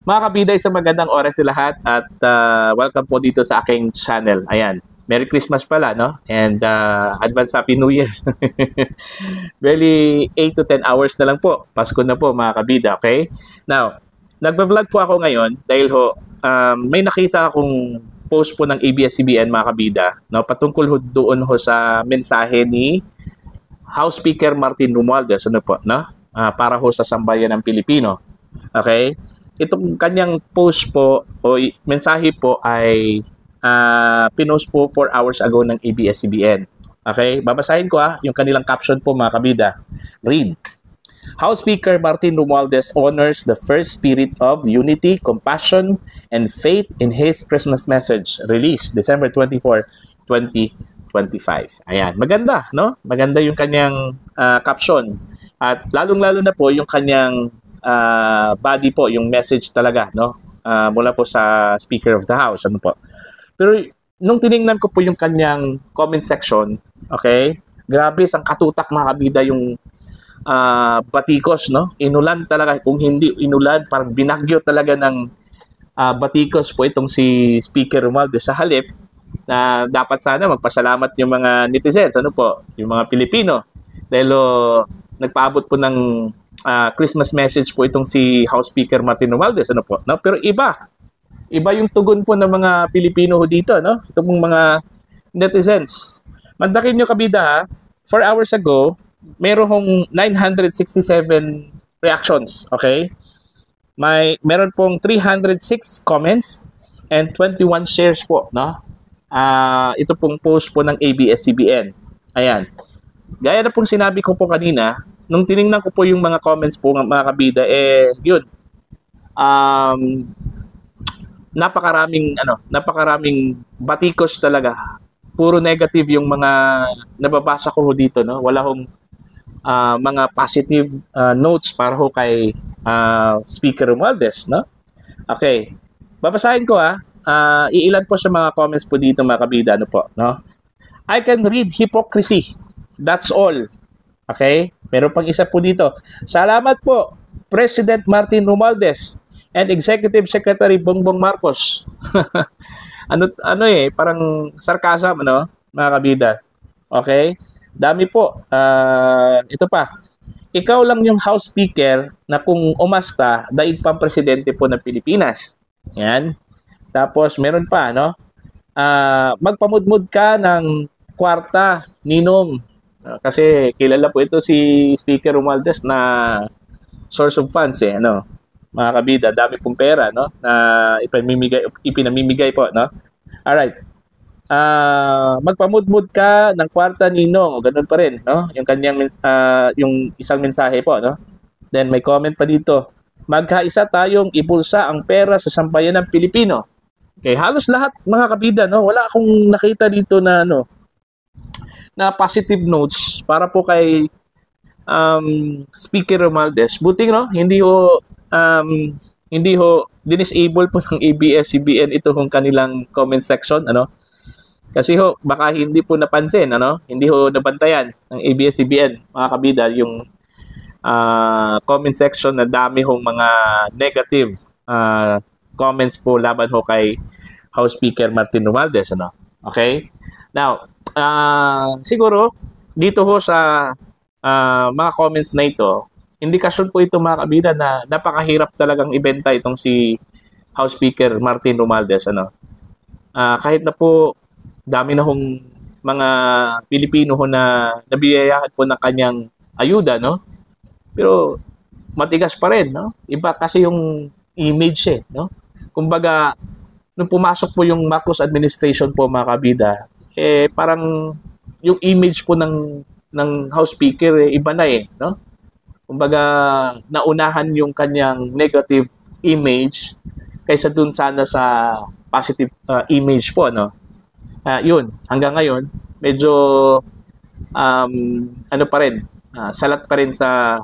Mga kabida, isang magandang oras sa lahat at welcome po dito sa aking channel. Ayan, Merry Christmas pala, no? And advance Happy New Year. Barely 8 to 10 hours na lang po. Pasko na po, mga kabida, okay? Now, nagba-vlog po ako ngayon dahil may nakita akong post po ng ABS-CBN, mga kabida, no? Patungkol doon sa mensahe ni House Speaker Martin Romualdez, ano po, no? Para sa sambayan ng Pilipino. Okay? Itong kanyang post po o mensahe po ay pinost po 4 hours ago ng ABS-CBN. Okay? Babasahin ko yung kanilang caption po, mga kabida. Read. House Speaker Martin Romualdez honors the first spirit of unity, compassion, and faith in his Christmas message released December 24, 2025. Ayan. Maganda, no? Maganda yung kanyang caption. At lalong-lalo na po yung kanyang body po, yung message talaga, no? Mula po sa Speaker of the House, ano po. Pero nung tiningnan ko po yung kanyang comment section, okay? Grabe, sang katutak, mga kabida, yung batikos, no? Inulan talaga, kung hindi inulan, parang binagyo talaga ng batikos po itong si Speaker Romualdez. Sa halip na dapat sana magpasalamat yung mga netizens, ano po, yung mga Pilipino, dahil nagpaabot po ng Christmas message po itong si House Speaker Martin Romualdez, ano po, no? Pero iba yung tugon po ng mga Pilipino dito, no? Ito pong mga netizens. Mandakin nyo, kabida, 4 hours ago, merong 967 reactions, okay? Meron pong 306 comments and 21 shares po, no? Ito pong post po ng ABS-CBN. Ayan. Gaya na pong sinabi ko po kanina, nung tiningnan ko po yung mga comments po, mga kabida, yun. Napakaraming batikos talaga. Puro negative yung mga nababasa ko dito, no? Wala hong mga positive notes para kay Speaker Romualdez, no? Okay. Babasahin ko iilan po sa mga comments po dito, mga kabida, ano po, no? I can read hypocrisy. That's all. Okay? Meron pang isa po dito. Salamat po, President Martin Romualdez and Executive Secretary Bongbong Marcos. Parang sarcasm, ano, mga kabida. Okay? Dami po. Ito pa. Ikaw lang yung House Speaker na kung umasta, daig pang presidente po ng Pilipinas. Yan. Tapos, meron pa, no? Magpamudmud ka ng kwarta, ninong. Kasi kilala po ito si Speaker Romualdez na source of funds, ano? Mga kabida, dami pong pera, no? Na ipinamimigay po, no? Alright. Magpamudmud ka ng kwarta, ninong. Ganun pa rin, no? Yung kanyang yung isang mensahe po, no? Then may comment pa dito. Magkaisa tayong ibulsa ang pera sa sambayan ng Pilipino. Okay, halos lahat, mga kabida, no? Wala akong nakita dito na na positive notes para po kay Speaker Romualdez. Buti, no? Hindi dinisable po ng ABS-CBN ito kung kanilang comment section, ano? Kasi baka hindi po napansin, ano? Hindi nabantayan ng ABS-CBN, mga kabida, yung comment section na dami mga negative comments po laban kay House Speaker Martin Romualdez, ano? Okay? Now, siguro dito sa mga comments na ito, indikasyon po ito, mga kabida, na napakahirap talagang ibenta itong si House Speaker Martin Romualdez, ano? Kahit na po dami na mga Pilipino na nabiyayahan po ng kanyang ayuda, no? Pero matigas pa rin, no? Iba kasi yung image, no? Kumbaga, nung pumasok po yung Marcos administration po, mga kabida, parang yung image po ng House Speaker iba na, no? Kumbaga, naunahan yung kanyang negative image kaysa dun sana sa positive image po, no? Yun, hanggang ngayon, medyo pa rin, salat pa rin sa,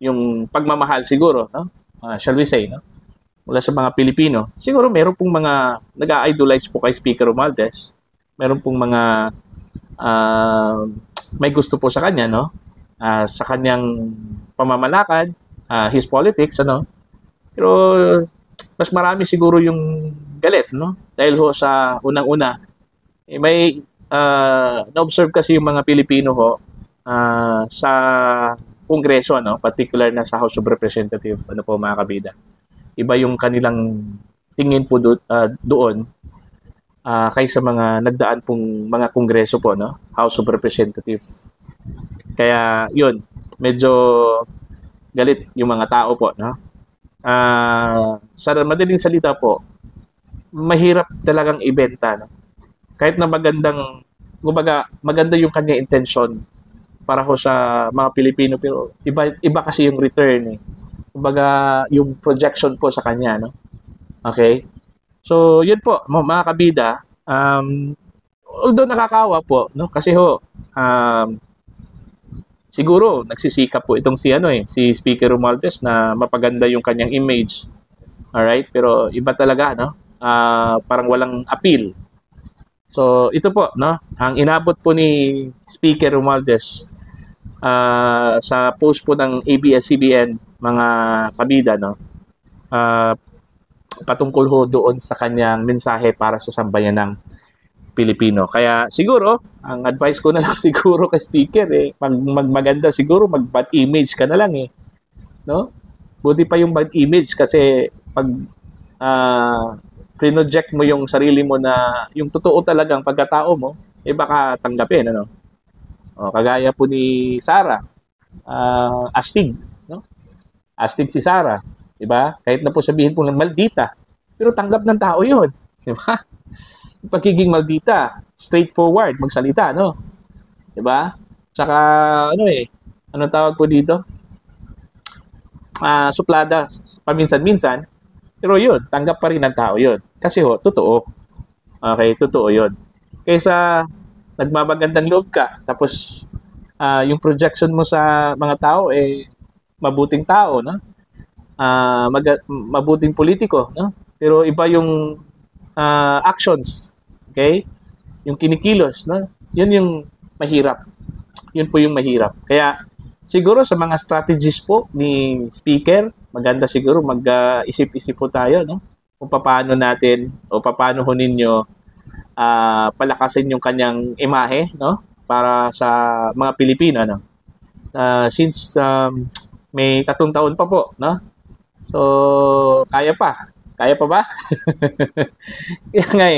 yung pagmamahal siguro, no? Shall we say, no? Mula sa mga Pilipino. Siguro meron pong mga nag-idolize po kay Speaker Romualdez. Meron pong mga may gusto po sa kanya, no? Sa kanyang pamamalakad, his politics, ano. Pero mas marami siguro yung galit, no? Dahil ho sa unang-una, may na-observe kasi yung mga Pilipino ho sa Kongreso, no? Particular na sa House of Representatives, ano po mga kabida. Iba yung kanilang tingin po doon kaysa mga nagdaan pong mga Kongreso po, no? House of Representatives. Kaya yun, medyo galit yung mga tao po, no? Sa madaling salita po, mahirap talagang ibenta, no? Kahit na maganda yung kanya intention para ho sa mga Pilipino, pero iba kasi yung return eh. Kumbaga, yung projection po sa kanya, no? Okay? So, yun po, mga kabida, although nakakawa po, no? Kasi ho, siguro nagsisikap po itong si Speaker Romualdez na mapaganda yung kanyang image. Alright? Pero iba talaga, no? Parang walang appeal. So, ito po, no? Ang inabot po ni Speaker Romualdez sa post po ng ABS-CBN, mga kabida, no? Patungkol ho doon sa kanyang mensahe para sa sambayan ng Pilipino. Kaya siguro, ang advice ko na lang siguro kay speaker maganda siguro, mag-bad image ka na lang no? Buti pa yung bad image kasi pag project mo yung sarili mo na yung totoo talagang pagkatao mo, baka tanggapin, ano? O, kagaya po ni Sara, astig, no? Astig si Sara, 'di ba? Kahit na po sabihin po ng maldita, pero tanggap ng tao 'yun, 'di ba? Yung pagiging maldita, straightforward magsalita, no? 'Di ba? Tsaka ano tawag po dito? Suplada paminsan-minsan, pero 'yun, tanggap pa rin ng tao 'yun. Kasi ho, totoo. Okay, totoo 'yun. Kaysa nagmamagandang loob ka, tapos yung projection mo sa mga tao mabuting tao, no? Mabuting politiko, no? Pero iba yung actions, okay? Yung kinikilos, no? Yun yung mahirap. Yun po yung mahirap. Kaya siguro sa mga strategies po ni speaker, maganda siguro mag-isip-isip po tayo, no? Kung paano natin o paano ho ninyo palakasin yung kanyang imahe, no? Para sa mga Pilipino, no? Since may 3 taon pa po, no? So, kaya pa. Kaya pa ba? Kaya nga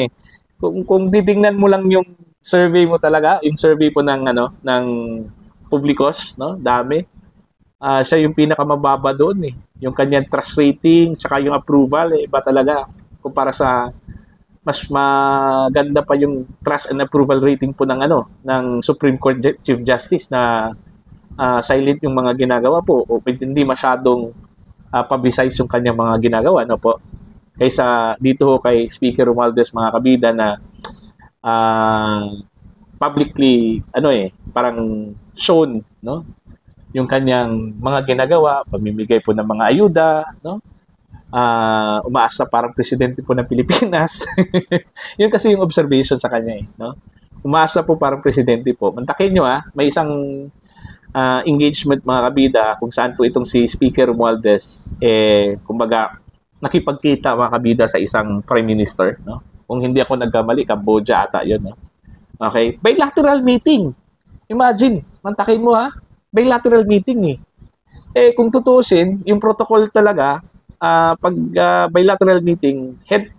kung titingnan mo lang yung survey mo talaga, yung survey po ng Publicos, no? Dami. Siya yung pinakamababa doon Yung kanyang trust rating, tsaka yung approval, iba talaga kumpara sa mas maganda pa yung trust and approval rating po ng Supreme Court Chief Justice na silent yung mga ginagawa po o hindi masyadong publicize yung kanyang mga ginagawa, no po? Kaysa dito ho kay Speaker Romualdez, mga kabida, na publicly parang shown, no, yung kanyang mga ginagawa, pamimigay po ng mga ayuda, no, umaasa parang presidente po ng Pilipinas. Yun kasi yung observation sa kanya no, umaasa po parang presidente po. Mantakin nyo may isang engagement, mga kabida, kung saan po itong si Speaker Romualdez kumbaga nakipagkita, mga kabida, sa isang prime minister, no? Kung hindi ako nagkamali, Cambodia ata 'yon, no? Okay, bilateral meeting. Imagine, mantakin mo bilateral meeting kung tutusin, yung protocol talaga pag bilateral meeting, head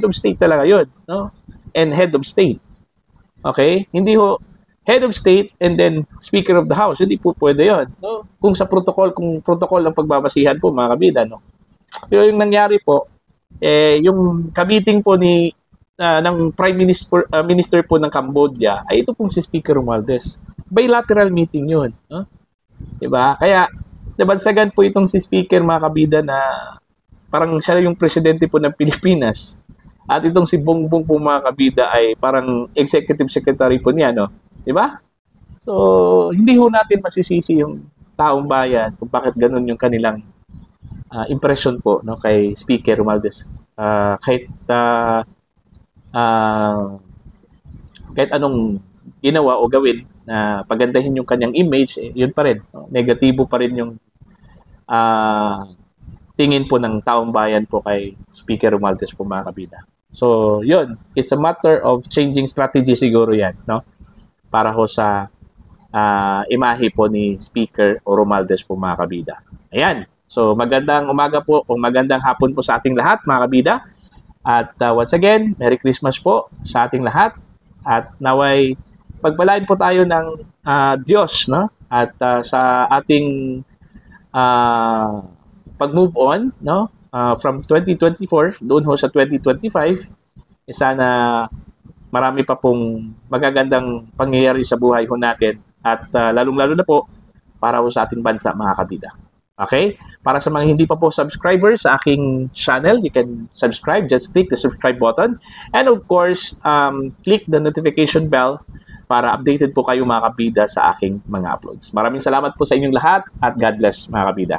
of state talaga 'yon, no? And head of state. Okay? Hindi ho head of state and then speaker of the house. Hindi po pwede 'yon, no? Kung protocol ang pagbabasihan po, mga kabida, no? Pero yung nangyari po, yung ka-meeting po ng Prime Minister po ng Cambodia, ay ito pong si Speaker Romualdez. Bilateral meeting yun. No? Diba? Kaya, nabansagan po itong si Speaker, mga kabida, na parang siya yung presidente po ng Pilipinas. At itong si Bongbong po, mga kabida, ay parang executive secretary po niya. No? Diba? So, hindi ho natin masisisi yung taong bayan kung bakit ganun yung kanilang impression po, no, kay Speaker Romualdez. Kahit anong ginawa o gawin na pagandahin yung kanyang image, yun pa rin, no? Negatibo pa rin yung tingin po ng taong bayan po kay Speaker Romualdez po, mga kabida. So, yun. It's a matter of changing strategy siguro yan, no? Para ho sa imahe po ni Speaker Romualdez po, mga kabida. Ayan. So, magandang umaga po o magandang hapon po sa ating lahat, mga kabida. At once again, Merry Christmas po sa ating lahat. At naway pagpalain po tayo ng Diyos, no? At sa ating pag-move on, no? From 2024 doon ho sa 2025, sana marami pa pong magagandang pangyayari sa buhay ho natin at lalong-lalo na po para ho sa ating bansa, mga kabida. Okay? Para sa mga hindi pa po subscribers sa aking channel, you can subscribe. Just click the subscribe button. And of course, click the notification bell para updated po kayo, mga kabida, sa aking mga uploads. Maraming salamat po sa inyong lahat at God bless, mga kabida.